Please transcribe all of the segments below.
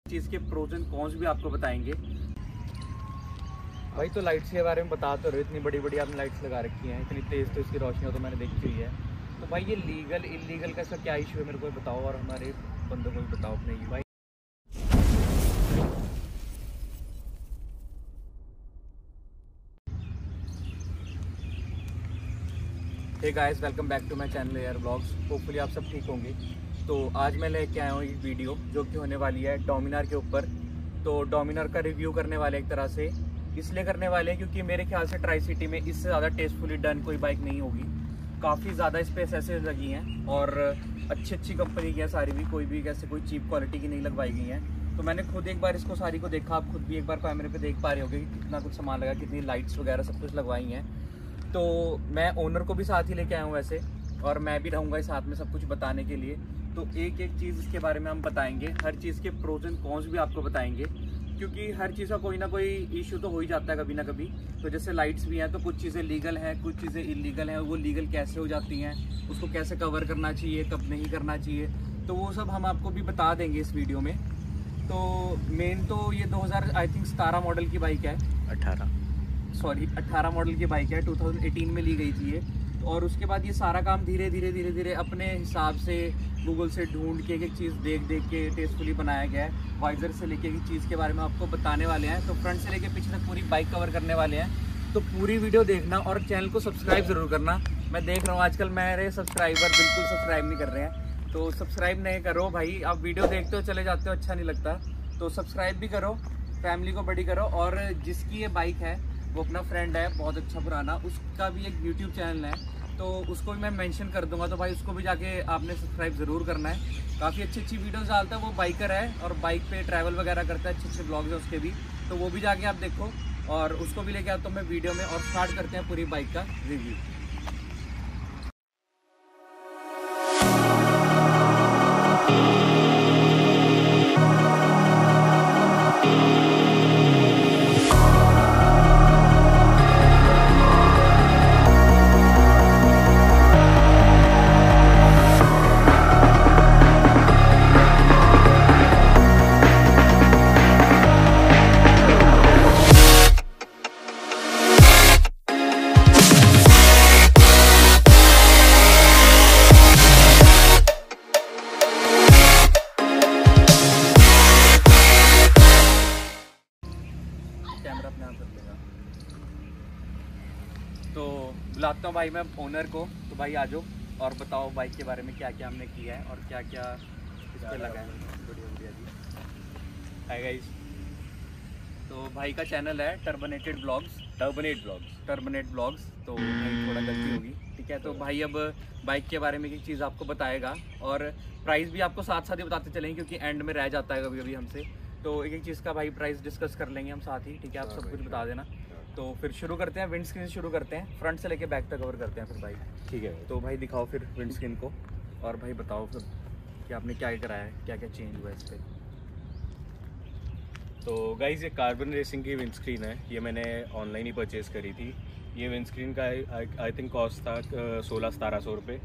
चीज़ के pros and cons भी आपको बताएंगे। भाई तो लाइट्स के बारे में बता तो रहे, इतनी बड़ी बड़ी आपने लाइट्स लगा रखी हैं, इतनी तेज़ तो इसकी रोशनी हो तो मैंने देखी हुई है। तो भाई ये लीगल इलीगल का इसका क्या इशू है मेरे को बताओ, और हमारे बंदों को भी बताओ अपने ही भाई। Hey guys, welcome back to my channel air blogs. Hopefully आप सब ठीक होंगे। तो आज मैं लेके आया हूँ एक वीडियो जो कि होने वाली है डोमिनार के ऊपर। तो डोमिनार का रिव्यू करने वाले एक तरह से इसलिए करने वाले हैं क्योंकि मेरे ख्याल से ट्राई सिटी में इससे ज़्यादा टेस्टफुली डन कोई बाइक नहीं होगी। काफ़ी ज़्यादा इस पर एसेसरीज लगी हैं और अच्छी कंपनी की है सारी भी, कोई भी कैसे कोई चीप क्वालिटी की नहीं लगवाई गई हैं। तो मैंने खुद एक बार इसको सारी को देखा, आप खुद भी एक बार कैमरे पे देख पा रहे होंगे कि कितना कुछ सामान लगा, कितनी लाइट्स वगैरह सब कुछ लगवाई हैं। तो मैं ओनर को भी साथ ही लेके आया हूँ वैसे, और मैं भी रहूँगा इस साथ में सब कुछ बताने के लिए। तो एक एक चीज़ इसके बारे में हम बताएंगे, हर चीज़ के प्रोज एंड कॉन्स भी आपको बताएंगे, क्योंकि हर चीज़ का कोई ना कोई इशू तो हो ही जाता है कभी ना कभी। तो जैसे लाइट्स भी हैं तो कुछ चीज़ें लीगल हैं, कुछ चीज़ें इलीगल हैं, वो लीगल कैसे हो जाती हैं, उसको कैसे कवर करना चाहिए, कब नहीं करना चाहिए, तो वो सब हम आपको भी बता देंगे इस वीडियो में। तो मेन तो ये 2017 मॉडल की बाइक है, 18 मॉडल की बाइक है, 2018 में ली गई थी ये। और उसके बाद ये सारा काम धीरे धीरे अपने हिसाब से गूगल से ढूंढ के एक चीज़ देख के टेस्टफुली बनाया गया है। वाइजर से लेके एक चीज़ के बारे में आपको बताने वाले हैं। तो फ्रंट से लेके पीछे तक पूरी बाइक कवर करने वाले हैं। तो पूरी वीडियो देखना और चैनल को सब्सक्राइब ज़रूर करना। मैं देख रहा हूँ आजकल मेरे सब्सक्राइबर बिल्कुल सब्सक्राइब नहीं कर रहे हैं, तो सब्सक्राइब नहीं करो भाई। आप वीडियो देखते हो चले जाते हो, अच्छा नहीं लगता। तो सब्सक्राइब भी करो, फैमिली को बड़ी करो। और जिसकी ये बाइक है वो अपना फ्रेंड है बहुत अच्छा पुराना, उसका भी एक यूट्यूब चैनल है, तो उसको भी मैं मेंशन कर दूंगा। तो भाई उसको भी जाके आपने सब्सक्राइब ज़रूर करना है। काफ़ी अच्छी वीडियोस डालता है, वो बाइकर है और बाइक पे ट्रैवल वगैरह करता है, अच्छे ब्लॉग्स हैं उसके भी, तो वो भी जाके आप देखो। और उसको भी लेके आता हूँ मैं वीडियो में, और स्टार्ट करते हैं पूरी बाइक का रिव्यू। कैमरा अपने आप कर देगा। तो बुलाता हूँ भाई मैं ओनर को। तो भाई आ जाओ और बताओ बाइक के बारे में क्या क्या हमने किया है और क्या क्या इस पर लगा है। बढ़िया जी। हाय गाइस, तो भाई का चैनल है टर्बनेट ब्लॉग्स। तो भाई थोड़ा गलती होगी, ठीक है। तो भाई अब बाइक के बारे में एक चीज़ आपको बताएगा और प्राइस भी आपको साथ साथ ही बताते चलेंगे, क्योंकि एंड में रह जाता है कभी कभी हमसे। तो एक चीज़ का भाई प्राइस डिस्कस कर लेंगे हम साथ ही, ठीक है। आप सब कुछ बता देना। तो फिर शुरू करते हैं, विंड स्क्रीन शुरू करते हैं, फ्रंट से लेके बैक तक कवर करते हैं फिर भाई, ठीक है। तो भाई दिखाओ फिर विंड स्क्रीन को, और भाई बताओ फिर कि आपने क्या कराया है, क्या क्या चेंज हुआ है इस पर। तो गाइज़ ये कार्बन रेसिंग की विंड स्क्रीन है, ये मैंने ऑनलाइन ही परचेज़ करी थी। ये विंड स्क्रीन का आई थिंक कॉस्ट था 1600-1700 रुपये।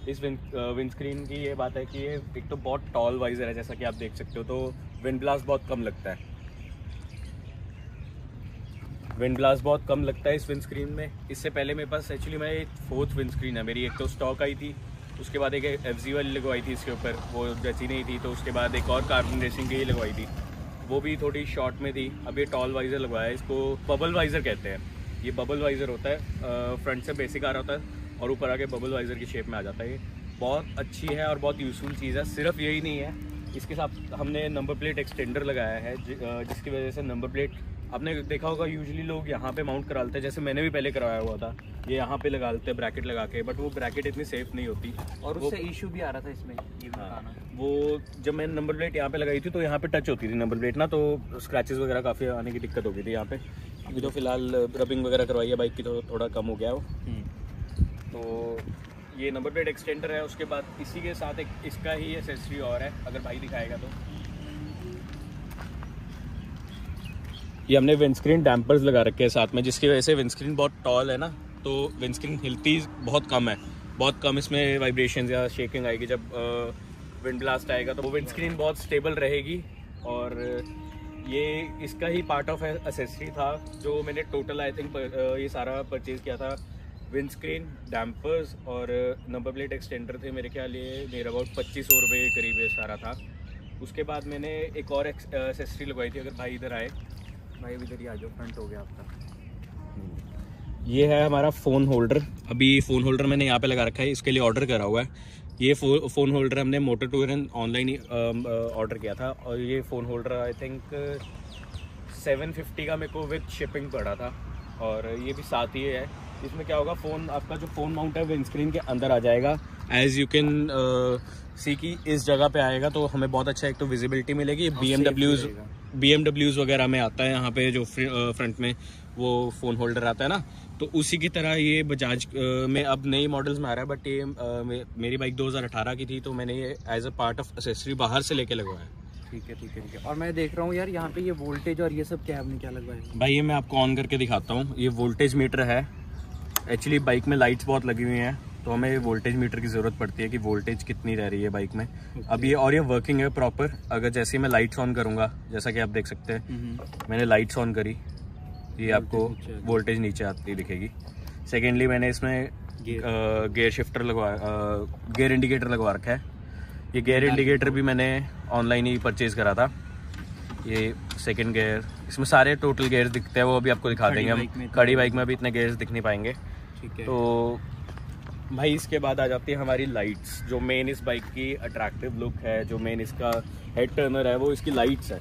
इस विंड स्क्रीन की ये बात है कि ये एक तो बहुत टॉल वाइजर है, जैसा कि आप देख सकते हो, तो विंड ब्लास्ट बहुत कम लगता है। इस विंड स्क्रीन में। इससे पहले मेरे पास एक्चुअली मैं 4th विंड स्क्रीन है मेरी। एक तो स्टॉक आई थी, उसके बाद एक FZ वाली लगवाई थी इसके ऊपर, वो जैसी नहीं थी। तो उसके बाद एक और कार्बन रेसिंग की ही लगवाई थी, वो भी थोड़ी शॉर्ट में थी। अब ये टॉल वाइज़र लगवाया है, इसको बबल वाइज़र कहते हैं। ये बबल वाइज़र होता है, फ्रंट से बेसिक आ रहा होता है और ऊपर आके बबल वाइज़र की शेप में आ जाता है। ये बहुत अच्छी है और बहुत यूज़फुल चीज़ है। सिर्फ यही नहीं है, इसके साथ हमने नंबर प्लेट एक्सटेंडर लगाया है, जिसकी वजह से नंबर प्लेट आपने देखा होगा यूजुअली लोग यहाँ पे माउंट कराते हैं, जैसे मैंने भी पहले करवाया हुआ था, ये यहाँ पे लगाते हैं ब्रैकेट लगा के, बट वो ब्रैकेट इतनी सेफ नहीं होती और उससे इशू भी आ रहा था इसमें, ये भी बताना। वो जब मैंने नंबर प्लेट यहाँ पे लगाई थी तो यहाँ पे टच होती थी नंबर प्लेट ना, तो स्क्रैचेस वगैरह काफ़ी आने की दिक्कत हो गई थी यहाँ पे। अभी तो फिलहाल रबिंग वगैरह करवाई है बाइक की, तो थोड़ा कम हो गया वो। तो ये नंबर प्लेट एक्सटेंडर है। उसके बाद इसी के साथ एक इसका ही एक्सेसरी और है, अगर भाई दिखाएगा तो। ये हमने विंडस्क्रीन डैम्पर्स लगा रखे हैं साथ में, जिसकी वजह से विंडस्क्रीन बहुत टॉल है ना, तो विंडस्क्रीन हिलती बहुत कम है, बहुत कम इसमें वाइब्रेशन या शेकिंग आएगी। जब विंड ब्लास्ट आएगा तो वो विंडस्क्रीन बहुत स्टेबल रहेगी और ये इसका ही पार्ट ऑफ एसेसरी था जो मैंने टोटल आई थिंक ये सारा परचेज़ किया था। विंडस्क्रीन, डैम्पर्स और नंबर प्लेट एक्सटेंडर थे मेरे ख्याल ये नियर अबाउट 2500 रुपये के करीब ये सारा था। उसके बाद मैंने एक और एसेसरी लगवाई थी। अगर भाई इधर आए, भाई इधर ही आ जाओ, फ्रंट हो गया आपका। ये है हमारा फ़ोन होल्डर। अभी फ़ोन होल्डर मैंने यहाँ पे लगा रखा है, इसके लिए ऑर्डर करा हुआ है। ये फ़ोन होल्डर हमने मोटर टूरन ऑनलाइन ही ऑर्डर किया था और ये फ़ोन होल्डर आई थिंक 750 का मेरे को विद शिपिंग पड़ा था। और ये भी साथ ही है। इसमें क्या होगा, फ़ोन आपका जो फ़ोन माउंट है विंड स्क्रीन के अंदर आ जाएगा। एज़ यू कैन सी की इस जगह पे आएगा तो हमें बहुत अच्छा एक तो विजिबिलिटी मिलेगी। BMWs वगैरह में आता है यहाँ पे जो फ्रंट में वो फ़ोन होल्डर आता है ना, तो उसी की तरह ये बजाज में अब नई मॉडल्स में आ रहा है। बट ये मेरी बाइक 2018 की थी तो मैंने ये as a part of accessory बाहर से लेके लगवाया। ठीक है। और मैं देख रहा हूँ यार यहाँ पे ये वोल्टेज और ये सब क्या आपने क्या लगवाया? भाई ये मैं आपको ऑन करके दिखाता हूँ। ये वोल्टेज मीटर है। एक्चुअली बाइक में लाइट्स बहुत लगी हुई हैं तो हमें वोल्टेज मीटर की ज़रूरत पड़ती है कि वोल्टेज कितनी रह रही है बाइक में। अब ये और ये वर्किंग है प्रॉपर। अगर जैसे मैं लाइट्स ऑन करूँगा, जैसा कि आप देख सकते हैं मैंने लाइट्स ऑन करी, ये आपको वोल्टेज नीचे आती दिखेगी। सेकेंडली मैंने इसमें गियर शिफ्टर गियर इंडिकेटर लगवा रखा है। ये गियर इंडिकेटर भी मैंने ऑनलाइन ही परचेज़ करा था। ये सेकंड गियर, इसमें सारे टोटल गियर्स दिखते हैं, वो अभी आपको दिखा देंगे हम। खड़ी बाइक में अभी इतने गियर्स दिख नहीं पाएंगे। ठीक है। तो भाई इसके बाद आ जाती है हमारी लाइट्स। जो मेन इस बाइक की अट्रैक्टिव लुक है, जो मेन इसका हेड टर्नर है, वो इसकी लाइट्स है।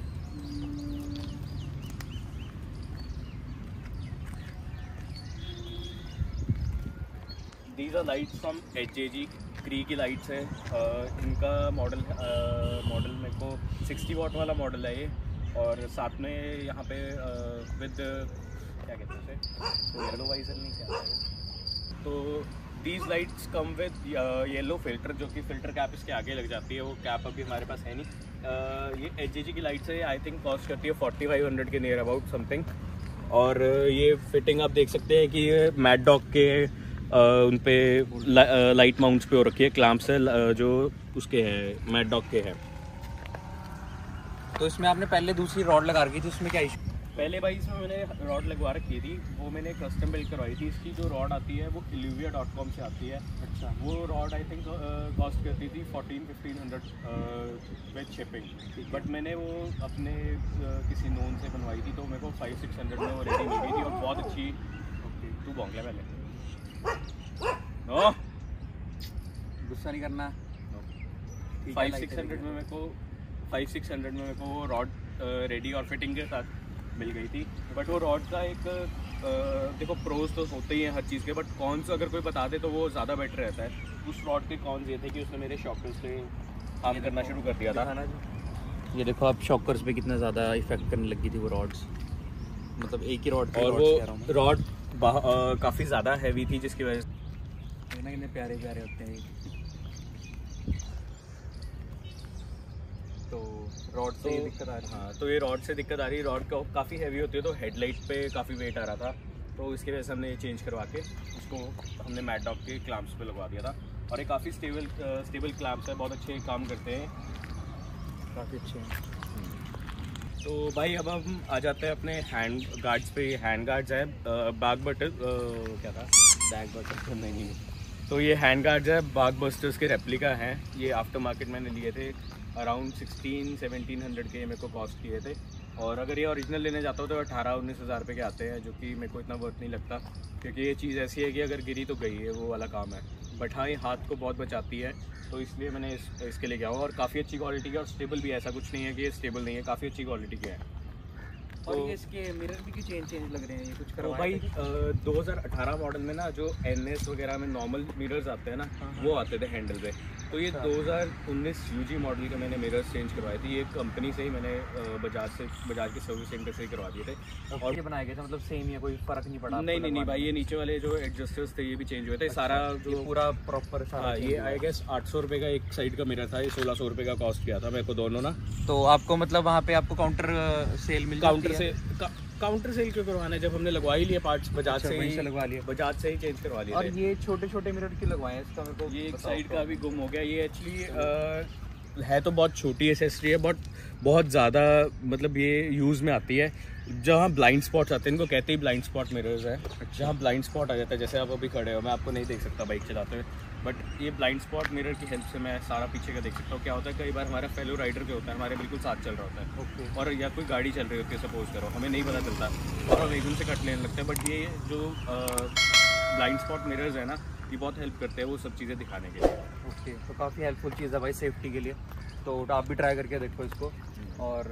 These are lights from HJG Cree की लाइट्स है। इनका मॉडल मेरे को 60 वाट वाला मॉडल है ये। और साथ में यहाँ पे विद क्या कहते हैं उसे, येलो वाइजर नहीं क्या है, तो these lights come with yellow filter, जो कि फ़िल्टर कैप इसके आगे लग जाती है। वो कैप अभी हमारे पास है नहीं। ये HJG की लाइट्स है, आई थिंक कॉस्ट करती है 4500 के नियर अबाउट समथिंग। और ये फिटिंग आप देख सकते हैं कि ये मैड डॉग के उन पे लाइट माउंट्स पे हो रखी है, क्लैम्प्स है जो उसके हैं, मैड डॉग के हैं। तो इसमें आपने पहले दूसरी रॉड लगा रखी थी, उसमें क्या इशू? पहले भाई इसमें मैंने रॉड लगवा रखी थी, वो मैंने कस्टम बिल्ड करवाई थी। इसकी जो रॉड आती है वो illuvia.com से आती है। अच्छा। वो रॉड आई थिंक कॉस्ट करती थी 1400-1500 विद शिपिंग। बट मैंने वो अपने किसी नोन से बनवाई थी तो मेरे को 500-600 में वो रेडी मिल गई थी और बहुत अच्छी। तू बॉन्गला पहले गुस्सा नहीं करना। 500-600 में मेरे को वो रॉड रेडी और फिटिंग के साथ मिल गई थी। बट वो रॉड का एक देखो प्रोज तो होते ही हैं हर चीज़ के, बट कॉन्स अगर कोई बता दे तो वो ज़्यादा बेटर रहता है। उस रॉड के कॉन्स ये थे कि उसने मेरे शॉकर्स पे काम करना शुरू कर दिया था। ये देखो आप शॉकर्स पे कितना ज़्यादा इफेक्ट करने लगी थी वो रॉड्स, मतलब एक ही रॉड। और वो रॉड काफ़ी ज़्यादा हैवी थी जिसकी वजह से कितने प्यारे प्यारे होते हैं। तो रॉड से दिक्कत आ रही है। हाँ, तो ये रॉड से दिक्कत आ रही है। रॉड काफ़ी हैवी होती है तो हेडलाइट पे काफ़ी वेट आ रहा था, तो इसकी वजह से हमने ये चेंज करवा के उसको हमने मैड डॉग के क्लैम्प्स पे लगवा दिया था। और ये काफ़ी स्टेबल क्लैम्प्स है, बहुत अच्छे काम करते हैं, काफ़ी अच्छे हैं। तो भाई अब हम आ जाते हैं अपने हैंड गार्ड्स पे। हैंड गार्ड्स हैं बैग बटर क्या था, बैग बटर नहीं। तो ये हैंड गार्ड्स है बाग बस्टर्स के रेप्लिका हैं। ये आफ्टर मार्केट मैंने लिए थे, अराउंड 1600-1700 के मेरे को कॉस्ट किए थे। और अगर ये ओरिजिनल लेने जाता हो तो 18-19 हज़ार रुपये के आते हैं, जो कि मेरे को इतना वर्थ नहीं लगता, क्योंकि ये चीज़ ऐसी है कि अगर गिरी तो गई है, वो वाला काम है। बट हाँ, ये हाथ को बहुत बचाती है, तो इसलिए मैंने इसके लिए गया हूँ। और काफ़ी अच्छी क्वालिटी की और स्टेबल भी है, ऐसा कुछ नहीं है कि ये स्टेबल नहीं है, काफ़ी अच्छी क्वालिटी के है। और ये इसके मिरर भी चेंज लग रहे हैं, ये कुछ तो करवाया भाई 2018 मॉडल में ना जो NS वगैरह में नॉर्मल मिरर्स आते हैं ना, वो आते थे हैंडल पे। तो ये 2019 UG मॉडल के मैंने मिरर्स चेंज करवाए थे। ये कंपनी से ही मैंने बजाज के सर्विस सेंटर से ही करवा दिए थे। और ये बनाए गए थे, मतलब सेम ही है, कोई फ़र्क नहीं पड़ा? नहीं भाई, ये नीचे वाले जो एडजस्टर्स थे ये भी चेंज हुए थे। सारा जो पूरा प्रॉपर। हाँ, ये आई गेस 800 रुपये का एक साइड का मिरर था, ये 1600 रुपये का कॉस्ट किया था मेरे को दोनों ना। तो आपको मतलब वहाँ पे आपको काउंटर सेल मिल काउंटर सेल क्यों करवाना है जब हमने लगवा ही लिए पार्ट्स बजाज से ही लगवा लिए, बजाज से ही चेंज करवा लिए। और ये छोटे छोटे मिरर क्यों लगवाए हैं? इसका मेरे को ये एक साइड का अभी गुम हो गया। ये एक्चुअली है तो बहुत छोटी एसेसरी है, बट बहुत ज़्यादा मतलब ये यूज़ में आती है जहाँ ब्लाइंड स्पॉट्स आते हैं, इनको कहते ही ब्लाइंड स्पॉट मिरर्स है। जहाँ ब्लाइंड स्पॉट आ जाता है, जैसे आप अभी खड़े हो, मैं आपको नहीं देख सकता बाइक चलाते हुए, बट ये ब्लाइंड स्पॉट मिरर की हेल्प से मैं सारा पीछे का देख सकता हूँ। क्या होता है, कई बार हमारा फेलो राइडर जो होता है हमारे बिल्कुल साथ चल रहा होता है, ओके। और या कोई गाड़ी चल रही होती है सपोज करो, हमें नहीं पता चलता और हम एकदम से कट लेने लगते हैं। बट ये जो ब्लाइंड स्पॉट मिरर्स है ना, ये बहुत हेल्प करते हैं वो सब चीज़ें दिखाने के लिए। ओके, तो काफ़ी हेल्पफुल चीज़ है भाई सेफ्टी के लिए, तो आप भी ट्राई करके देखो इसको। और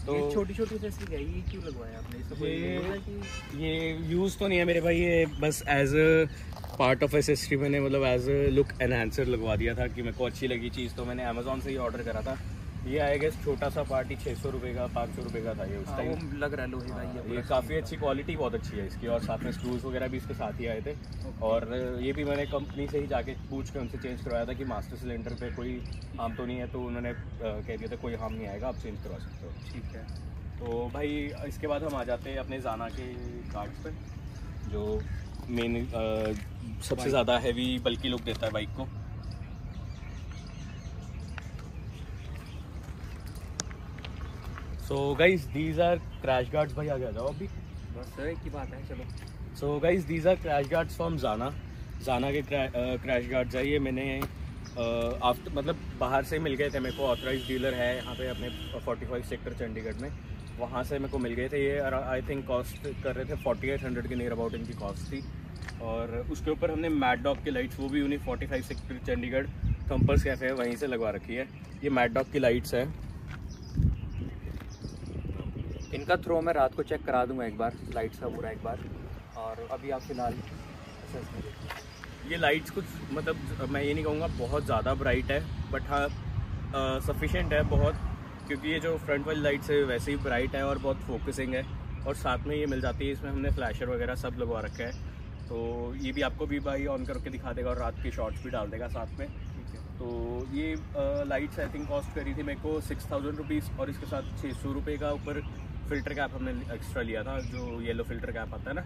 तो ये छोटी छोटी जैसी है, ये क्यों लगवाया आपने? इससे कोई है कि ये यूज़ तो नहीं है मेरे भाई, ये बस as a part of accessory मैंने मतलब एज अ लुक एनहांसर लगवा दिया था कि मेरे को अच्छी लगी चीज़, तो मैंने अमेजोन से ही ऑर्डर करा था। ये आएगा छोटा सा पार्ट ही 600 रुपये का, 500 रुपये का था ये उस टाइम। वो लग रहा है लोहे का ये काफ़ी अच्छी क्वालिटी बहुत अच्छी है इसकी, और साथ में स्क्रूज वगैरह भी इसके साथ ही आए थे। और ये भी मैंने कंपनी से ही जाके पूछ के उनसे चेंज करवाया था कि मास्टर सिलेंडर पे कोई हार्म तो नहीं है, तो उन्होंने कह दिया था कोई हार्म नहीं आएगा, आप चेंज करवा सकते हो। ठीक है। तो भाई इसके बाद हम आ जाते हैं अपने जाना के कार्ड्स पे, जो मेन सबसे ज़्यादा हैवी बल्कि लुक देता है बाइक को। So guys these are crash guards. भाई आगे आ जाओ अभी, बस एक ही बात है, चलो। So guys these are crash guards from जाना के क्रैश गार्ड्स है ये। मैंने आफ्टर मतलब बाहर से मिल गए थे मेरे को, ऑथराइज डीलर है यहाँ पे अपने 45 सेक्टर चंडीगढ़ में, वहाँ से मेरे को मिल गए थे ये। आई थिंक कॉस्ट कर रहे थे 4800 के नियर अबाउट इनकी कॉस्ट थी। और उसके ऊपर हमने मैड डॉग की लाइट्स, वो भी उन्हीं 45 सेक्टर चंडीगढ़ कंपर्स कैफे है वहीं से लगवा रखी है। ये मैड डॉग की लाइट्स है। इनका थ्रो मैं रात को चेक करा दूंगा एक बार, लाइट्स का पूरा एक बार। और अभी आप फिलहाल ये लाइट्स कुछ मतलब मैं ये नहीं कहूँगा बहुत ज़्यादा ब्राइट है, बट हाँ सफिशेंट है बहुत, क्योंकि ये जो फ्रंट वाली लाइट्स है वैसे ही ब्राइट है और बहुत फोकसिंग है। और साथ में ये मिल जाती है, इसमें हमने फ्लैशर वगैरह सब लगवा रखा है, तो ये भी आपको भी भाई ऑन करके दिखा देगा और रात के शॉट्स भी डाल देगा साथ में। तो ये लाइट्स आई थिंक कॉस्ट करी थी मेरे को 6000 रुपीज़, और इसके साथ 600 रुपये का ऊपर फ़िल्टर कैप हमने एक्स्ट्रा लिया था, जो येलो फ़िल्टर कैप आता है ना,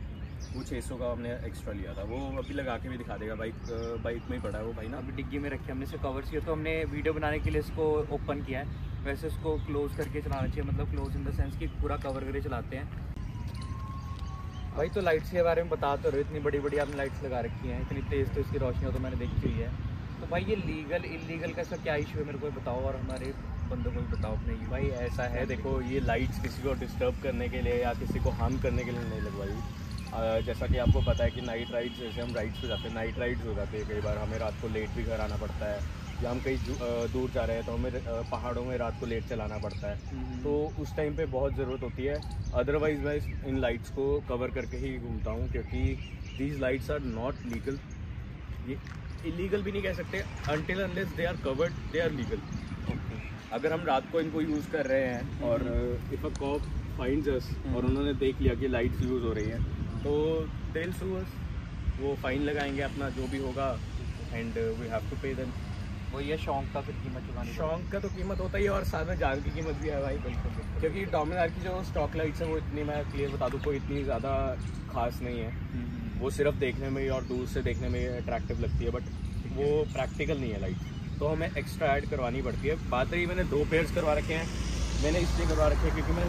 वो 600 का हमने एक्स्ट्रा लिया था। वो अभी लगा के भी दिखा देगा, बाइक में ही पड़ा है वो भाई ना। अभी डिग्गी में रखे हमने इसे कवर किया, तो हमने वीडियो बनाने के लिए इसको ओपन किया है। वैसे इसको क्लोज करके चलाना चाहिए, मतलब क्लोज इन द सेंस कि पूरा कवर करके चलाते हैं भाई। तो लाइट्स के बारे में बता तो रहे, इतनी बड़ी बड़ी आपने लाइट्स लगा रखी हैं, इतनी तेज़ तो इसकी रोशनी हो तो मैंने देखी हुई है। तो भाई ये लीगल इलीगल का सब क्या इशू है, मेरे को बताओ, और हमारे बंदों को भी बताओ अपने। भाई ऐसा है, देखो ये लाइट्स किसी को डिस्टर्ब करने के लिए या किसी को हार्म करने के लिए नहीं लगवाई। जैसा कि आपको पता है कि नाइट राइड्स, जैसे हम राइड्स पे जाते हैं, नाइट राइड्स हो जाते हैं कई बार, हमें रात को लेट भी घर आना पड़ता है, या हम कहीं दूर जा रहे हैं तो हमें पहाड़ों में रात को लेट चलाना पड़ता है, तो उस टाइम पे बहुत ज़रूरत होती है। अदरवाइज़ मैं इन लाइट्स को कवर करके ही घूमता हूँ, क्योंकि these lights are not legal. ये इलीगल भी नहीं कह सकते, until unless they are covered they are legal. अगर हम रात को इनको यूज़ कर रहे हैं और इफ़ अ कॉप फाइंड्स अस और उन्होंने देख लिया कि लाइट्स यूज़ हो रही हैं, तो दे विल सू अस, वो फ़ाइन लगाएंगे अपना जो भी होगा, and we have to pay them. वो ये शौक का फिर कीमत चुकानी, शौक का तो कीमत होता ही है, और साथ में जान की कीमत भी है भाई। बिल्कुल। क्योंकि डोमिनार की जो स्टॉक लाइट्स है वो इतनी, मैं क्लियर बता दूँ, कोई इतनी ज़्यादा खास नहीं है। वो सिर्फ देखने में और दूर से देखने में अट्रैक्टिव लगती है, बट वो प्रैक्टिकल नहीं है लाइट, तो हमें एक्स्ट्रा ऐड करवानी पड़ती है। बात रही, मैंने 2 पेयर्स करवा रखे हैं। मैंने इसलिए करवा रखे हैं क्योंकि मैं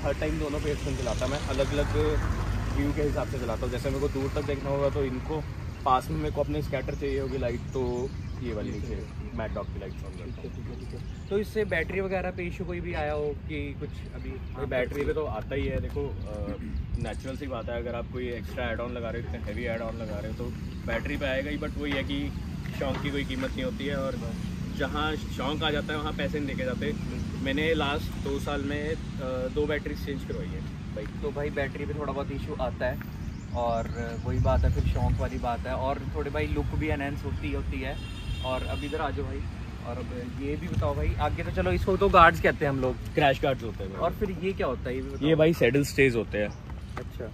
हर टाइम दोनों पेयर्स नहीं चलाता, मैं अलग अलग व्यू के हिसाब से चलाता हूँ। जैसे मेरे को दूर तक देखना होगा तो इनको, पास में मेरे को अपने स्कैटर चाहिए होगी लाइट, तो ये वाली नीचे मैड डॉग की लाइट ऑन करता हूँ। तो इससे बैटरी वगैरह पे इशू कोई भी आया हो कि कुछ? अभी बैटरी पे तो आता ही है, देखो नेचुरल सी बात है, अगर आप कोई एक्स्ट्रा एड ऑन लगा रहे हो, इतने हैवी एड ऑन लगा रहे हो, तो बैटरी पे आएगा ही। बट वही है कि शौक की कोई कीमत नहीं होती है, और जहाँ शौक आ जाता है वहाँ पैसे नहीं देखे जाते। मैंने लास्ट 2 साल में 2 बैटरी चेंज करवाई है बाइक। तो भाई बैटरी पे थोड़ा बहुत इशू आता है, और वही बात है, फिर शौक वाली बात है, और थोड़े भाई लुक भी एनहेंस होती है। और अब इधर आ जाओ भाई, और अब ये भी बताओ भाई आगे। तो चलो, इसको तो गार्ड्स कहते हैं हम लोग, क्रैश गार्ड्स होते हैं। और फिर ये क्या होता है ये भी बताओ। ये भाई सैडल स्टेज होते हैं। अच्छा,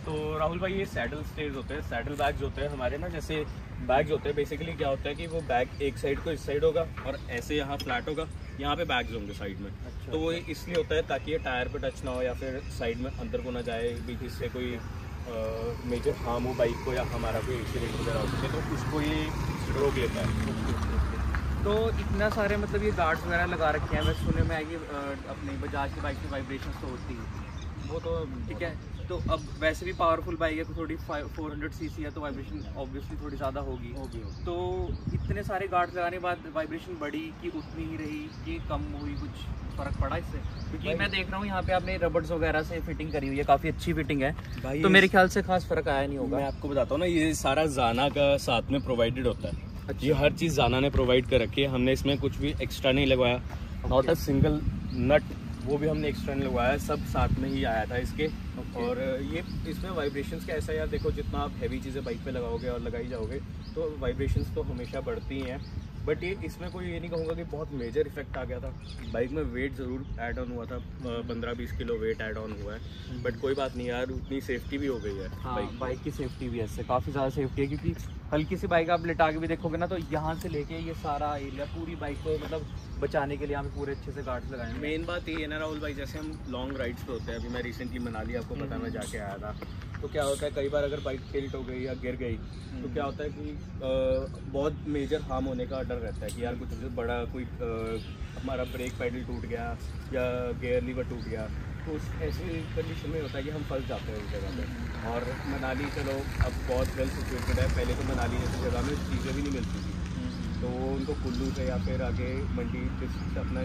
तो राहुल भाई ये सैडल स्टेज होते हैं, सैडल बैग्स होते हैं हमारे ना, जैसे बैग्स होते हैं। बेसिकली क्या होता है कि वो बैग एक साइड को इस साइड होगा और ऐसे यहाँ फ्लैट होगा, यहाँ पे बैग्स होंगे साइड में। तो वो इसलिए होता है ताकि ये टायर पे टच ना हो, या फिर साइड में अंदर को ना जाए, बीच से कोई मेजर हार्म हो बाइक को या हमारा कोई एक्सीडेंट वगैरह हो सके तो उसको ये रोक लेता है। तो इतना सारे मतलब ये गार्ड्स वगैरह लगा रखे हैं, वैसे सुनने में आएगी अपनी बजाज की बाइक की वाइब्रेशन तो होती है, वो तो ठीक है। तो अब वैसे भी पावरफुल बाइक है, थोड़ी 400 सीसी है तो वाइब्रेशन ऑब्वियसली थोड़ी ज़्यादा होगी। तो इतने सारे गार्ड्स लगाने के बाद वाइब्रेशन बढ़ी कि उतनी ही रही कि कम हुई, कुछ फ़र्क पड़ा इससे? क्योंकि मैं देख रहा हूँ यहाँ पे आपने रबर्स वगैरह से फिटिंग करी हुई है, काफ़ी अच्छी फिटिंग है भाई, तो मेरे ख्याल से खास फ़र्क आया नहीं होगा। मैं आपको बताता हूँ ना, ये सारा जाना का साथ में प्रोवाइडेड होता है। अच्छा। ये हर चीज़ जाना ने प्रोवाइड कर रखी है, हमने इसमें कुछ भी एक्स्ट्रा नहीं लगवाया। नॉट अ सिंगल नट वो भी हमने एक्स्ट्रा नहीं लगवाया, सब साथ में ही आया था इसके। और ये इसमें वाइब्रेशंस का ऐसा यार देखो, जितना आप हैवी चीज़ें बाइक पे लगाओगे और लगाई जाओगे तो वाइब्रेशंस तो हमेशा बढ़ती हैं, बट ये इसमें कोई ये नहीं कहूँगा कि बहुत मेजर इफेक्ट आ गया था। बाइक में वेट ज़रूर ऐड ऑन हुआ था, 15-20 किलो वेट ऐड ऑन हुआ है, बट कोई बात नहीं यार, उतनी सेफ्टी भी हो गई है। हाँ, बाइक की सेफ्टी भी है, इससे काफ़ी ज़्यादा सेफ्टी है, क्योंकि हल्की सी बाइक आप लिटा के भी देखोगे ना तो यहाँ से लेके ये सारा एरिया पूरी बाइक को मतलब बचाने के लिए हमें पूरे अच्छे से गार्ड्स लगाए हैं। मेन बात ये है ना राहुल भाई, जैसे हम लॉन्ग राइड्स पे होते हैं, अभी मैं रिसेंटली मनाली आपको पता है मैं जाके आया था, तो क्या होता है कई बार अगर बाइक टिल्ट हो गई या गिर गई तो क्या होता है कि बहुत मेजर हार्म होने का डर रहता है कि यार कुछ बड़ा कोई हमारा ब्रेक पैडल टूट गया या गियर लीवर टूट गया, तो उस ऐसी कंडीशन में होता है कि हम फंस जाते हैं उस जगह पे। और मनाली चलो अब बहुत वेल सिचुएटेड है, पहले तो मनाली जैसी जगह में चीज़ें भी नहीं मिलती थी, तो उनको कुल्लू से या फिर आगे मंडी डिस्ट्रिक्ट से अपना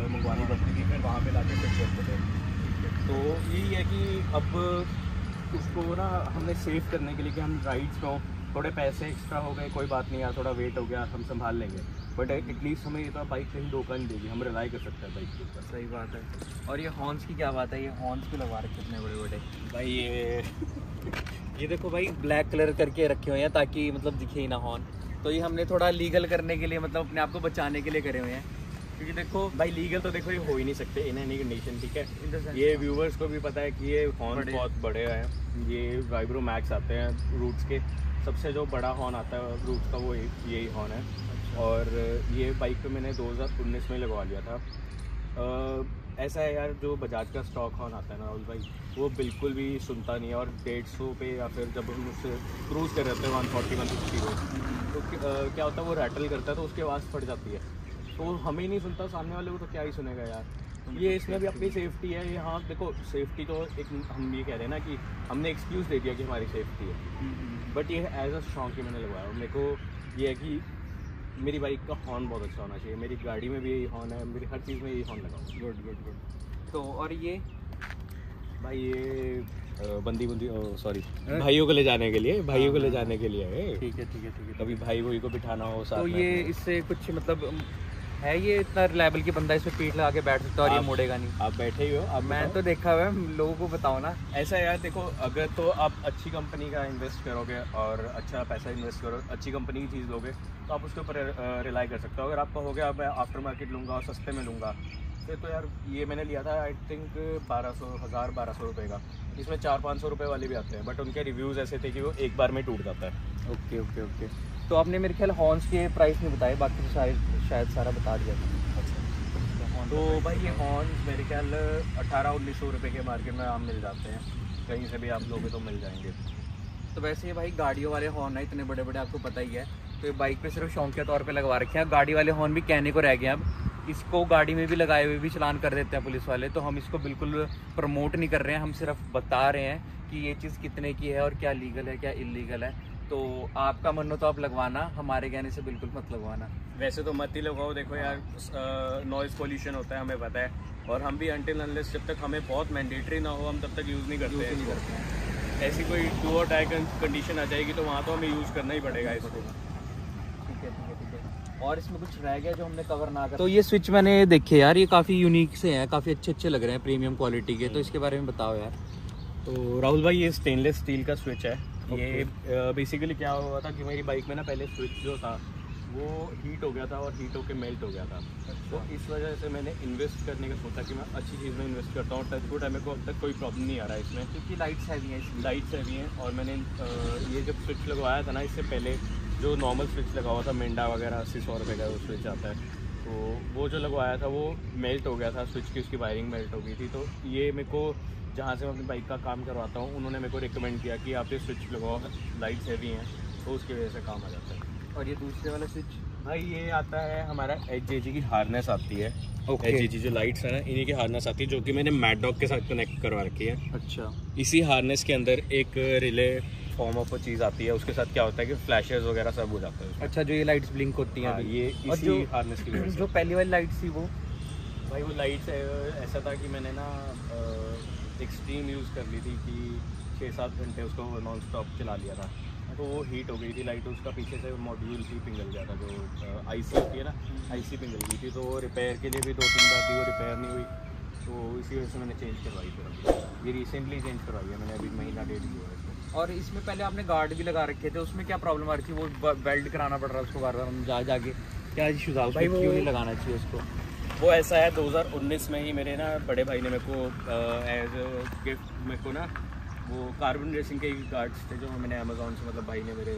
मंगवानी पड़ती थी, फिर वहाँ पे लाके फिट करते थे। तो यही है कि अब उसको ना हमने सेव करने के लिए कि हम राइड्स को थोड़े पैसे एक्स्ट्रा हो गए, कोई बात नहीं यार, थोड़ा वेट हो गया हम संभाल लेंगे, बट एटलीस्ट हमें ये तो बाइक कहीं धोखा नहीं देगी, हम रिलाई कर सकते हैं बाइक के ऊपर। सही बात है। और ये हॉर्न्स की क्या बात है, ये हॉर्न्स भी लगवा रखे इतने बड़े बड़े भाई ये देखो भाई, ब्लैक कलर करके रखे हुए हैं ताकि मतलब दिखे ही ना हॉर्न। तो ये हमने थोड़ा लीगल करने के लिए, मतलब अपने आप को बचाने के लिए करे हुए हैं, क्योंकि देखो भाई लीगल तो देखो ये हो ही नहीं सकते इन एनी कंडीशन, ठीक है। ये व्यूवर्स को भी पता है कि ये हॉर्न बहुत बड़े हैं, ये वाइब्रो मैक्स आते हैं रूट्स के, सबसे जो बड़ा हॉर्न आता है रूट्स का वो यही हॉर्न है। अच्छा। और ये बाइक पे मैंने 2019 में लगवा लिया था। ऐसा है यार, जो बजाज का स्टॉक हॉर्न आता है ना राहुल भाई, वो बिल्कुल भी सुनता नहीं है, और 150 पे या फिर जब हम उससे क्रूज़ कर रहे थे 140-150 तो क्या होता है वो रैटल करता है तो उसकी आवाज़ फट जाती है, तो हमें ही नहीं सुनता, सामने वाले को तो क्या ही सुनेगा यार। ये इसमें भी अपनी सेफ्टी है। ये हाँ देखो, सेफ्टी तो एक हम ये कह रहे हैं ना कि हमने एक्सक्यूज़ दे दिया कि हमारी सेफ्टी है, बट ये एज अ शौक ही मैंने लगवाया। मेरे को ये है कि मेरी बाइक का हॉर्न बहुत अच्छा होना चाहिए, मेरी गाड़ी में भी यही हॉर्न है, मेरी हर चीज़ में यही हॉर्न लगाऊँ। Good good good. तो और ये भाई ये बंदी सॉरी भाइयों को ले जाने के लिए, भाइयों को ले जाने के लिए है। ठीक है ठीक है ठीक है। कभी भाई वही को बिठाना हो साथ तो में, ये इससे कुछ मतलब है, ये इतना रिलायबल की बंदा इसमें पीठ लगा के बैठ सकता है और ये मुड़ेगा नहीं? आप बैठे ही हो, अब मैं तो देखा हुआ है, लोगों को बताओ ना। ऐसा यार देखो, अगर तो आप अच्छी कंपनी का इन्वेस्ट करोगे और अच्छा पैसा इन्वेस्ट करो, अच्छी कंपनी की चीज़ लोगे तो आप उसके ऊपर रिलाई कर सकते हो। अगर आपका हो गया अब मैं आफ्टर मार्केट लूँगा और सस्ते में लूँगा, फिर तो यार ये मैंने लिया था आई थिंक 1200 रुपये का, इसमें 400-500 रुपये वाले भी आते हैं, बट उनके रिव्यूज़ ऐसे थे कि वो एक बार में टूट जाता है। Okay okay okay. तो आपने मेरे ख्याल हॉर्न्स के प्राइस नहीं बताए, बाकी तो शायद सारा बता दिया था। तो भाई ये हॉर्न्स मेरे ख्याल 1800-1900 रुपये के मार्केट में आम मिल जाते हैं, कहीं से भी आप लोगे तो मिल जाएंगे। तो वैसे ये भाई गाड़ियों वाले हॉर्न है इतने बड़े बड़े, आपको पता ही है, तो ये बाइक पे सिर्फ शौकिया तौर पे लगवा रखे हैं। गाड़ी वाले हॉर्न भी कहने को रह गए, अब इसको गाड़ी में भी लगाए हुए भी चलान कर देते हैं पुलिस वाले, तो हम इसको बिल्कुल प्रमोट नहीं कर रहे हैं, हम सिर्फ बता रहे हैं कि ये चीज़ कितने की है और क्या लीगल है क्या इलीगल है। तो आपका मन हो तो आप लगवाना, हमारे कहने से बिल्कुल मत लगवाना। वैसे तो मत ही लगाओ, देखो यार नॉइज़ पोल्यूशन होता है हमें पता है, और हम भी अनटिल अनलेस जब तक हमें बहुत मैंडेटरी ना हो हम तब तक यूज़ नहीं करते हैं। ऐसी कोई डू और डाई कंडीशन आ जाएगी तो वहाँ तो हमें यूज़ करना ही पड़ेगा इसको। ठीक है ठीक है ठीक है। और इसमें कुछ रह गया जो हमने कवर ना कर, तो ये स्विच मैंने देखे यार, ये काफ़ी यूनिक से हैं, काफ़ी अच्छे लग रहे हैं, प्रीमियम क्वालिटी के, तो इसके बारे में बताओ यार। तो राहुल भाई ये स्टेनलेस स्टील का स्विच है। ये बेसिकली क्या हुआ था कि मेरी बाइक में ना पहले स्विच जो था वो हीट हो गया था और हीट होकर मेल्ट हो गया था। तो इस वजह से मैंने इन्वेस्ट करने का सोचा कि मैं अच्छी चीज़ में इन्वेस्ट करता हूँ। टच वुड है, मेरे को अब तक कोई प्रॉब्लम नहीं आ रहा है इसमें, क्योंकि लाइट्स हैवी हैं, लाइट्स हैवी हैं। और मैंने ये जब स्विच लगवाया था ना, इससे पहले जो नॉर्मल स्विच लगा हुआ था मिंडा वगैरह 80-100 रुपये का वो स्विच आता है, तो वो जो लगवाया था वो मेल्ट हो गया था, स्विच की उसकी वायरिंग मेल्ट हो गई थी। तो ये मेरे को जहाँ से मैं अपनी बाइक का काम करवाता हूँ उन्होंने मेरे को रिकमेंड किया कि आप ये स्विच लगाओ, लाइट्स हैवी हैं तो उसकी वजह से काम आ जाता है। और ये दूसरे वाला स्विच भाई ये आता है हमारा HJG की हार्नेस आती है। Okay. HJG जो लाइट्स है ना, इन्हीं की हार्नेस आती है, जो कि मैंने मैड डॉग के साथ कनेक्ट करवा रखी है। अच्छा। इसी हार्नेस के अंदर एक रिले फॉर्म ऑफ चीज़ आती है, उसके साथ क्या होता है कि फ्लैशेस वगैरह सब हो जाता है। अच्छा, जो ये लाइट्स ब्लिंक होती हैं। हाँ, ये और इसी हार्नेस की वजह से। जो पहली वाली लाइट्स थी वो भाई वो लाइट्स ऐसा था कि मैंने ना एक्सट्रीम यूज़ कर ली थी कि 6-7 घंटे उसको नॉन स्टॉप चला लिया था, तो वो हीट हो गई थी लाइट, उसका पीछे से मॉड्यूल ही पिघल गया था, जो आईसी होती है ना, आईसी पिघल गई थी। तो वो रिपेयर के लिए भी 2-3 बार थी, वो रिपेयर नहीं हुई, तो इसी वजह से मैंने चेंज करवाई। फिर ये रिसेंटली चेंज करवाई है मैंने, अभी महीना 1.5 हुआ है इसमें। और इसमें पहले आपने गार्ड भी लगा रखे थे, उसमें क्या प्रॉब्लम आ रही थी? वो वेल्ड कराना पड़ रहा है उसको बार बार जाके, क्या इशू था? भाई क्यों नहीं लगाना चाहिए उसको? वो ऐसा है, 2019 में ही मेरे ना बड़े भाई ने मेरे को एज गिफ्ट मेरे को ना वो कार्बन रेसिंग के गार्ड्स थे जो मैंने अमेज़ॉन से, मतलब भाई ने मेरे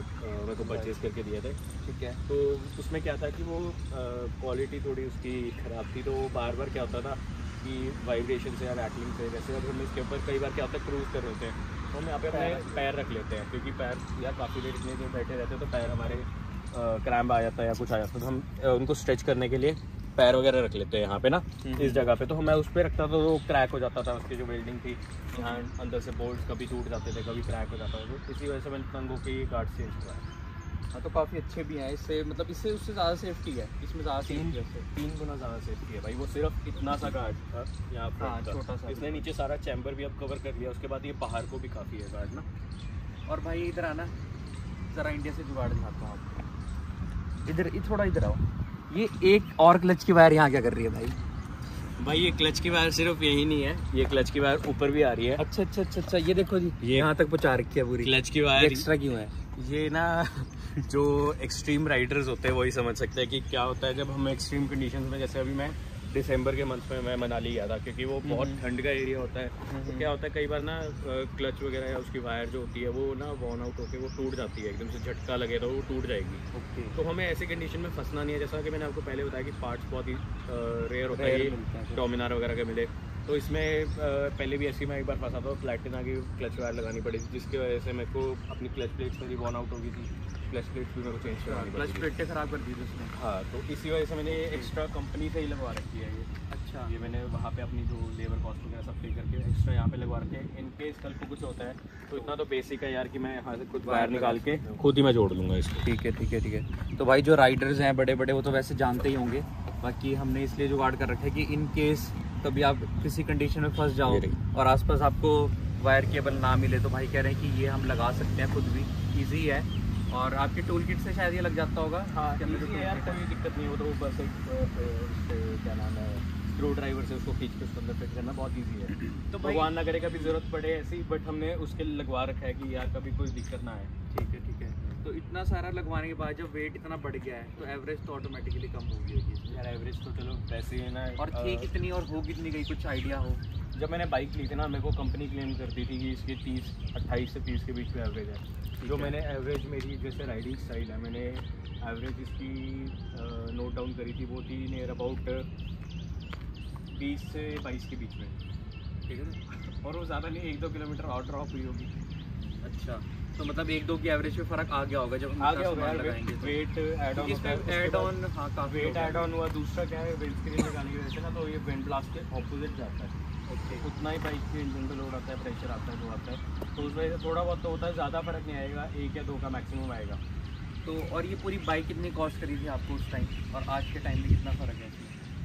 को परचेज़ करके दिए थे। ठीक है। तो उसमें क्या था कि वो क्वालिटी थोड़ी उसकी ख़राब थी, तो बार बार क्या होता था कि वाइब्रेशन से या रैटलिंग से, जैसे अब हम इसके ऊपर कई बार क्या होता है क्रूज़ कर रहे होते हैं तो हम यहाँ पे अपने पैर रख लेते हैं, क्योंकि पैर या काफ़ी देर इतनी देर बैठे रहते हैं तो पैर हमारे क्रैम्प आ जाता है या कुछ आ जाता है, तो हम उनको स्ट्रेच करने के लिए पैर वगैरह रख लेते हैं यहाँ पे ना, इस जगह पे। तो मैं उस पर रखता था तो वो क्रैक हो जाता था, उसकी जो वेल्डिंग थी यहाँ अंदर से बोल्ट कभी टूट जाते थे, कभी क्रैक हो जाता था, तो इसी वजह से मैंने तंगों के गार्ड चेंज करवाया। हाँ, तो काफ़ी अच्छे भी हैं इससे, मतलब इससे उससे ज़्यादा सेफ्टी है, इसमें ज़्यादा सेफ्टी है। 3 गुना ज़्यादा सेफ्टी है भाई। वो सिर्फ इतना सा गार्ड था यहाँ हाँ, पर, छोटा सा। इसने नीचे सारा चैम्बर भी अब कवर कर लिया, उसके बाद ये बाहर को भी काफ़ी है गार्ड ना। और भाई इधर आना, ज़रा इंडिया से जुगाड़ दिखाता हूँ आपको। इधर थोड़ा इधर आओ। ये एक और क्लच की वायर यहाँ क्या कर रही है भाई? भाई ये क्लच की वायर सिर्फ यही नहीं है, ये क्लच की वायर ऊपर भी आ रही है। अच्छा अच्छा अच्छा अच्छा, ये देखो जी, ये यहाँ तक पहुँचा रखी है पूरी क्लच की वायर एक्स्ट्रा क्यों है? ये ना जो एक्सट्रीम राइडर्स होते हैं वही समझ सकते हैं कि क्या होता है जब हम एक्सट्रीम कंडीशंस में, जैसे अभी मैं दिसंबर के मंथ में मैं मनाली गया था, क्योंकि वो बहुत ठंड का एरिया होता है। तो क्या होता है कई बार ना क्लच वगैरह या उसकी वायर जो होती है वो ना वॉर्न आउट होकर वो टूट जाती है, एकदम से झटका लगे तो वो टूट जाएगी। तो हमें ऐसी कंडीशन में फंसना नहीं है, जैसा कि मैंने आपको पहले बताया कि पार्ट्स बहुत ही रेयर होता है डोमिनार वगैरह के मिले। तो इसमें पहले भी ऐसी मैं एक बार फंसा था, प्लैटिना की क्लच वायर लगानी पड़ी थी, जिसकी वजह से मेरे को अपनी क्लच प्लेट्स मेरी वॉर्न आउट हो गई थी, क्लच प्लेट्स भी मेरे को चेंज करवानी पड़ी। क्लच प्लेटें ख़राब कर दी थी उसने। हाँ, तो इसी वजह से मैंने एक्स्ट्रा कंपनी से ही लगवा रखी है ये। अच्छा, ये मैंने वहाँ पे अपनी जो लेबर कॉस्ट वगैरह सब पे करके एक्स्ट्रा यहाँ पे लगवा रखे हैं, इन केस कल को कुछ होता है तो इतना तो बेसिक है यार कि मैं यहाँ से खुद वायर निकाल के खुद ही मैं जोड़ लूँगा इसको। ठीक है ठीक है ठीक है। तो भाई जो राइडर्स हैं बड़े बड़े वो तो वैसे जानते ही होंगे, बाकी हमने इसलिए जुगाड़ कर रखा है कि इन केस कभी आप किसी कंडीशन में फंस जाओ और आसपास आपको वायर केबल ना मिले तो भाई कह रहे हैं कि ये हम लगा सकते हैं खुद भी, ईजी है। और आपके टूल किट से शायद ये लग जाता होगा। हाँ, ईजी है यार, कोई दिक्कत नहीं हो, तो बस एक क्या नाम है स्क्रू ड्राइवर से उसको खींच के उसको अंदर फिट करना बहुत ईजी है। तो भगवान ना करे कभी ज़रूरत पड़े ऐसी, बट हमने उसके लिए लगवा रखा है कि यार कभी कोई दिक्कत ना आए। ठीक है ठीक है। तो इतना सारा लगवाने के बाद जब वेट इतना बढ़ गया है तो एवरेज तो ऑटोमेटिकली कम हो गई है यार। एवरेज तो चलो वैसे ही है ना। और थी कितनी और हो कितनी गई, कुछ आइडिया हो? जब मैंने बाइक ली थी ना, मेरे को कंपनी क्लेम करती थी कि इसकी 28 से 30 के बीच में एवरेज है। जो मैंने एवरेज मेरी जैसे राइडिंग स्टाइल है, मैंने एवरेज इसकी नोट डाउन करी थी, वो थी नियर अबाउट 20 से 22 के बीच में, ठीक है। और वो ज़्यादा नहीं, 1-2 किलोमीटर और ड्रॉप हुई होगी। अच्छा, तो मतलब 1-2 की एवरेज पे फ़र्क आ गया होगा जब हम आ गया होगा सामान लगाएंगे तो। Wait add on add on, हाँ काफ़ी वेट ऐड ऑन हुआ। दूसरा क्या है, विंड स्क्रीन लगाने की वजह से ना तो ये विंड ब्लास्ट के ऑपोजिट जाता है। ओके, उतना ही बाइक के इंजन पे लोड आता है, प्रेशर आता है, जो आता है, तो उस वजह से थोड़ा बहुत तो होता है, ज़्यादा फर्क नहीं आएगा, 1 या 2 का मैक्सिमम आएगा। तो और ये पूरी बाइक कितनी कॉस्ट करी थी आपको उस टाइम और आज के टाइम में कितना फ़र्क है?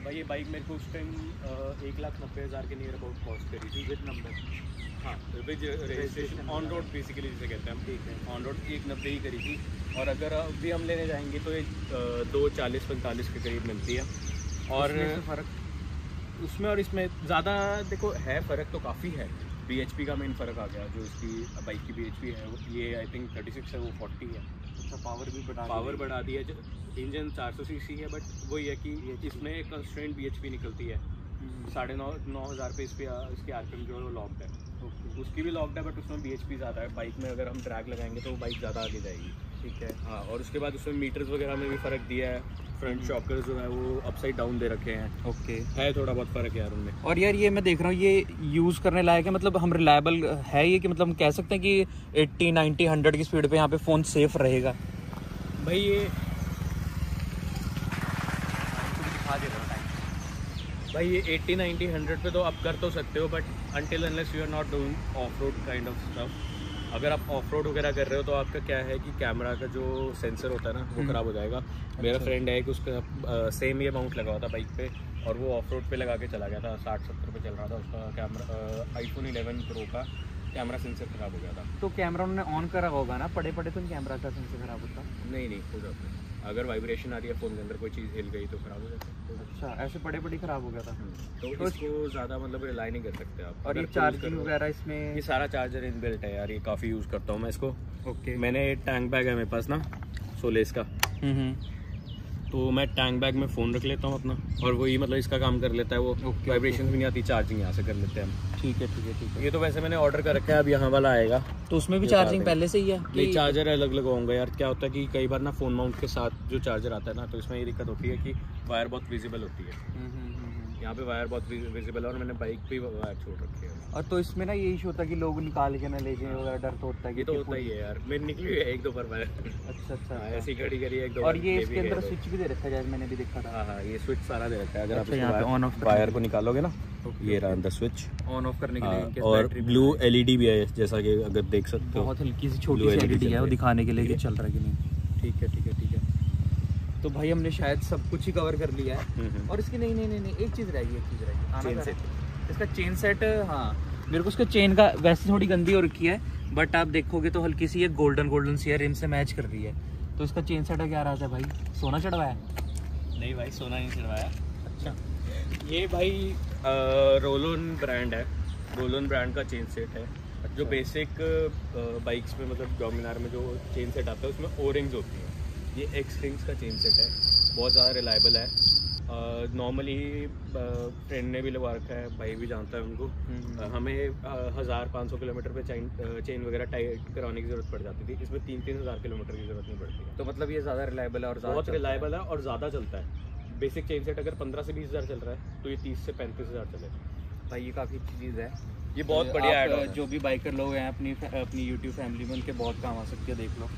भाई ये बाइक मेरे को उस टाइम 1,90,000 के नियर अबाउट कॉस्ट करी थी विद नंबर। हाँ, with registration on road basically जिसे कहते हैं हम। ठीक है, ऑन रोड 1,90 ही करी थी। और अगर अभी हम लेने जाएंगे तो ये 2,40-45 के करीब मिलती है। और फ़र्क उसमें और इसमें ज़्यादा देखो है, फ़र्क तो काफ़ी है। BHP का मेन फ़र्क आ गया, जो इसकी बाइक की BHP है ये आई थिंक 36 है, वो 40 है। अच्छा, पावर बढ़ा दी है। इंजन 400 cc है, बट वही है कि इसमें कंस्ट्रेंट BHP निकलती है 9,500 पे। इसकी RPM जो है वो लॉक्ड है, उसकी भी लॉक्ड है, बट उसमें BHP ज़्यादा है। बाइक में अगर हम ड्रैग लगाएंगे तो बाइक ज़्यादा आगे जाएगी। ठीक है। हाँ, और उसके बाद उसमें मीटर्स वगैरह में भी फ़र्क दिया है। फ्रंट शॉकर्स जो है वो अपसाइड डाउन दे रखे हैं। ओके, है थोड़ा बहुत फ़र्क यार उनमें। और यार ये मैं देख रहा हूँ ये यूज़ करने लायक है, मतलब हम रिलायबल है ये, कि मतलब हम कह सकते हैं कि 80, 90, 100 की स्पीड पे यहाँ पे फ़ोन सेफ रहेगा। भाई ये दिखा दे रहा टाइम। भाई ये 80, 90, 100 पे तो आप कर तो सकते हो, but until unless you are not doing off road kind of stuff. अगर आप ऑफ रोड वगैरह कर रहे हो तो आपका क्या है कि कैमरा का जो सेंसर होता है ना वो ख़राब हो जाएगा। मेरा फ्रेंड है कि उसका सेम ये माउंट लगा हुआ था बाइक पे, और वो ऑफ रोड पे लगा के चला गया था। 60-70 पे चल रहा था उसका कैमरा, iPhone 11 Pro का कैमरा सेंसर ख़राब हो गया था। तो कैमरा उन्होंने ऑन करा होगा ना, पड़े पड़े तो कैमरा का सेंसर खराब होता? नहीं हो जाता है। अगर वाइब्रेशन आ रही है फ़ोन के अंदर, कोई चीज़ हिल गई तो ख़राब हो जाता है। अच्छा, ऐसे पड़े पड़े खराब हो गया था। तो इसको ज़्यादा मतलब रिलाई नहीं कर सकते आप। और ये चार्जिंग वगैरह इसमें? ये सारा चार्जर इनबिल्ट है यार, ये काफ़ी यूज़ करता हूँ मैं इसको। ओके, मैंने टैंक बैग है मेरे पास ना, सोलेस का, तो मैं टैंक बैग में फ़ोन रख लेता हूँ अपना, और वही मतलब इसका काम कर लेता है वो। वाइब्रेशन भी नहीं आती, चार्जिंग यहाँ से कर लेते हैं हम। ठीक है। ये तो वैसे मैंने ऑर्डर कर रखा है, अब यहाँ वाला आएगा। तो उसमें भी चार्जिंग पहले से ही है? नहीं, चार्जर अलग लगाऊंगा यार। क्या होता है कि कई बार ना फ़ोन माउंट के साथ जो चार्जर आता है ना, तो इसमें ये दिक्कत होती है कि वायर बहुत विजिबल होती है। यहाँ पे वायर बहुत विजिबल है, और मैंने बाइक पे वायर छोड़ रखी है। और तो इसमें ना यही इशू होता है कि लोग निकाल के ना ले जाएं वगैरह, डर तो होता है। ये तो होता ही है यार, मेरी निकली हुई है 1-2 बार वायर। अच्छा, ऐसी घड़ी करी है 1-2। और ये इसके अंदर स्विच भी दे रखा है, जैसे मैंने भी देखा था। हाँ, ये स्विच सारा दे रखा है। अगर अच्छा, यहाँ पे ऑन ऑफ वायर को निकालोगे ना, ये रहा अंदर स्विच ऑन ऑफ करने के लिए। और ब्लू LED भी है, जैसा कि अगर देख सकते हो। बहुत हल्की सी छोटी सी LED है, वो दिखाने के लिए कि चल रहा है कि नहीं। ठीक है। तो भाई हमने शायद सब कुछ ही कवर कर लिया है। और इसकी नहीं, एक चीज़ रह गई। चेन सेट, इसका चेन सेट। हाँ, मेरे को उसका चेन का वैसे थोड़ी गंदी हो रखी है, बट आप देखोगे तो हल्की सी एक गोल्डन सी है, रिम से मैच कर रही है। तो इसका चेन सेट क्या रहा था भाई? सोना चढ़वाया? नहीं भाई, सोना नहीं चढ़वाया। अच्छा, ये भाई रोलोन ब्रांड है। रोलोन ब्रांड का चेन सेट है। जो बेसिक बाइक्स में मतलब डोमिनार में जो चेन सेट आता है उसमें O-रिंग्स होती हैं। ये X रिंग्स का चेन सेट है, बहुत ज़्यादा रिलायबल है। नॉर्मली फ्रेंड ने भी लगवा रखा है, भाई भी जानता है उनको। हमें 1000-500 किलोमीटर पे चेन वगैरह टाइट कराने की ज़रूरत पड़ जाती थी। इसमें 3-3 हज़ार किलोमीटर की ज़रूरत नहीं पड़ती है। तो मतलब ये ज़्यादा रिलायबल है और बहुत रिलायबल है और ज़्यादा चलता है। बेसिक चेन सेट अगर 15 से 20 हज़ार चल रहा है, तो ये 30 से 35 हज़ार चलेगा। भाई ये काफ़ी अच्छी चीज़ है, ये बहुत बढ़िया है। जो भी बाइकर लोग हैं अपनी यूट्यूब फैमिली में, उनके बहुत काम आ सकती है, देख लो।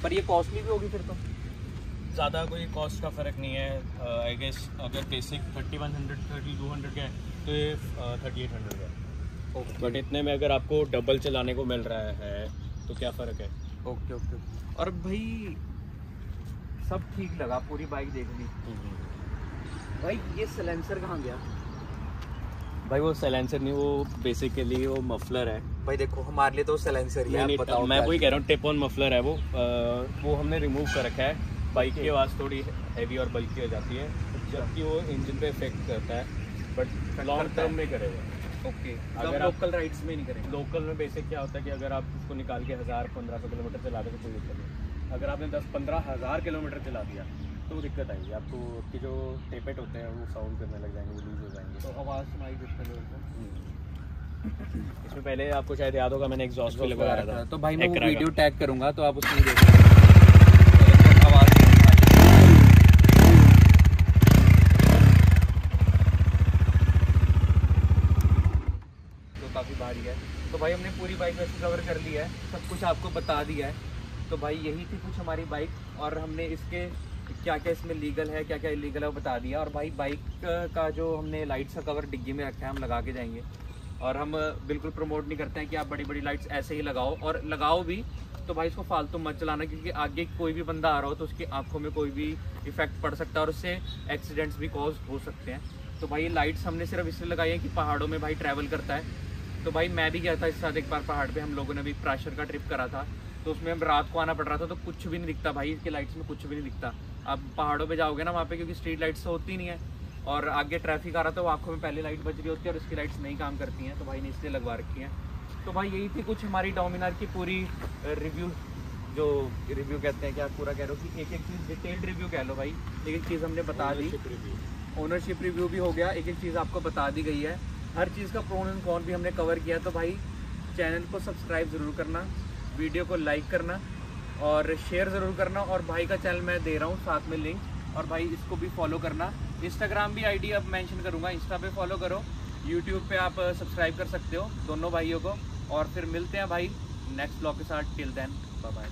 पर ये कॉस्टली भी होगी फिर तो? ज़्यादा कोई कॉस्ट का फ़र्क नहीं है। आई गेस अगर बेसिक 3100, 3200 का है तो ये 3800 का है। बट इतने में अगर आपको डबल चलाने को मिल रहा है तो क्या फ़र्क है। ओके। और भाई सब ठीक लगा, पूरी बाइक देख ली। भाई ये साइलेंसर कहाँ गया? भाई वो साइलेंसर नहीं, वो बेसिकली वो मफलर है। भाई देखो, हमारे लिए तो साइलेंसर ही है। नहीं, बताओ, मैं वही कह रहा हूँ, टिप ऑन मफलर है वो हमने रिमूव कर रखा है। बाइक की आवाज़ थोड़ी हैवी और बल्की हो जाती है, जबकि वो इंजन पे इफेक्ट करता है, बट लॉन्ग टर्म में करेगा। ओके, अगर लोकल राइड्स में नहीं करेंगे। लोकल में बेसिक क्या होता है कि अगर आप उसको निकाल के 1000-1500 किलोमीटर चला दो तो कोई दिक्कत नहीं। अगर आपने 10-15 हज़ार किलोमीटर चला दिया तो दिक्कत आएगी आपको। आपके जो टेपेट होते हैं वो साउंड करने लग जाएंगे, वो लूज हो जाएंगे, तो आवाज़ सुनाई देता है। इसमें पहले आपको शायद याद होगा मैंने एग्जॉस्ट भी लगवाया था। तो भाई मैं वो वीडियो टैग करूंगा तो आप उसमें देखो आवाज़। तो काफ़ी भारी है। तो भाई हमने पूरी बाइक वैसे कवर कर लिया है, सब कुछ आपको बता दिया है। तो भाई यही थी कुछ हमारी बाइक, और हमने इसके क्या क्या इसमें लीगल है, क्या क्या इलीगल है वो बता दिया। और भाई बाइक का जो हमने लाइट्स का कवर डिग्गी में रखा है, हम लगा के जाएंगे। और हम बिल्कुल प्रमोट नहीं करते हैं कि आप बड़ी बड़ी लाइट्स ऐसे ही लगाओ, और लगाओ भी तो भाई इसको फालतू मत चलाना, क्योंकि आगे कोई भी बंदा आ रहा हो तो उसकी आंखों में कोई भी इफेक्ट पड़ सकता है और उससे एक्सीडेंट्स भी कॉज हो सकते हैं। तो भाई ये लाइट्स हमने सिर्फ इसलिए लगाई है कि पहाड़ों में भाई ट्रैवल करता है। तो भाई मैं भी गया था इस साथ एक बार पहाड़ पे, हम लोगों ने भी प्राशर का ट्रिप करा था, तो उसमें हम रात को आना पड़ रहा था, तो कुछ भी नहीं दिखता भाई, इसके लाइट्स में कुछ भी नहीं दिखता। आप पहाड़ों पे जाओगे ना वहाँ पे, क्योंकि स्ट्रीट लाइट्स तो होती नहीं है, और आगे ट्रैफिक आ रहा था, वो आंखों में पहले लाइट बज रही होती है और इसकी लाइट्स नहीं काम करती हैं, तो भाई ने इसलिए लगवा रखी हैं। तो भाई यही थी कुछ हमारी डोमिनार की पूरी रिव्यू, जो रिव्यू कहते हैं, क्या पूरा कह रहे हो कि एक एक चीज़ डिटेल्ड रिव्यू कह लो भाई, एक एक चीज़ हमने बता दी। ओनरशिप रिव्यू भी हो गया, एक एक चीज़ आपको बता दी गई है, हर चीज़ का प्रोन एंड कॉन भी हमने कवर किया। तो भाई चैनल को सब्सक्राइब ज़रूर करना, वीडियो को लाइक करना, और शेयर ज़रूर करना। और भाई का चैनल मैं दे रहा हूँ साथ में लिंक, और भाई इसको भी फॉलो करना। इंस्टाग्राम भी आईडी अब मेंशन करूँगा, इंस्टा पे फॉलो करो, यूट्यूब पे आप सब्सक्राइब कर सकते हो दोनों भाइयों को। और फिर मिलते हैं भाई नेक्स्ट ब्लॉग के साथ। Till then bye bye.